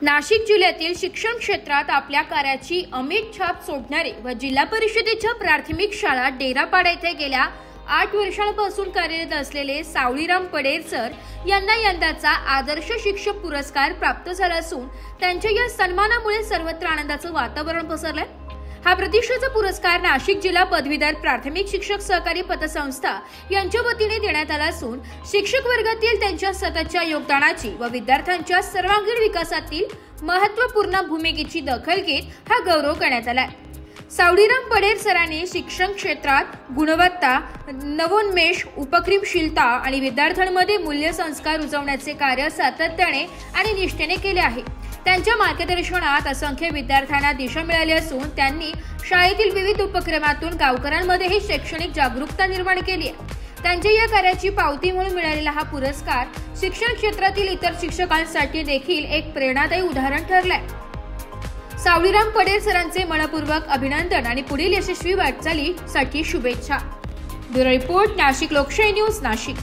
नाशिक जिल्ह्यातील शिक्षण क्षेत्रात आपल्या कार्याची अमिट छाप सोडणारे व जिल्हा परिषदेच्या प्राथमिक शाळा डेरापाडा येथे गेल्या 8 वर्षांपासून कार्यरत असलेले सावळीराम पडेर सर यांना यंदाचा आदर्श शिक्षक पुरस्कार प्राप्त झाला असून त्यांच्या या सन्मानामुळे सर्वत्र आनंदाचं वातावरण पसरलंय। हा प्रतिष्ठेचा पुरस्कार नाशिक जिल्हा पदवीधर प्राथमिक शिक्षक सहकारी पतसंस्था यांच्या वतीने देण्यात आला असून शिक्षक वर्गातील त्यांच्या सततच्या योगदानाची व विद्यार्थ्यांच्या सर्वांगीण विकासातील महत्त्वपूर्ण भूमिकेची दखल घेत हा गौरव करण्यात आला। सावळीराम पडेर सरांनी शिक्षण क्षेत्रात गुणवत्ता, नवोन्मेष, उपक्रमशीलता आणि विद्यार्थ्यांमध्ये मूल्य संस्कार रुजवण्याचे कार्य सातत्याने आणि निष्ठेने केले आहे। त्यांच्या मार्गदर्शनात असंख्य विद्यार्थ्यांना दिशा मिळाली असून त्यांनी शाळेतील विविध उपक्रमातून गावकऱ्यांमध्ये ही शैक्षणिक जागरूकता निर्माण केली आहे। त्यांच्या या कार्याची पावती म्हणून मिळालेला हा पुरस्कार शिक्षण क्षेत्रातील इतर शिक्षकांसाठी देखील एक प्रेरणादायी उदाहरण ठरलाय। सावळीराम पडेर सरांचे मनपूर्वक अभिनंदन आणि पुढील यशस्वी वाटचालीसाठी शुभेच्छा। ब्युरो रिपोर्ट, नाशिक लोकशाही न्यूज, नाशिक।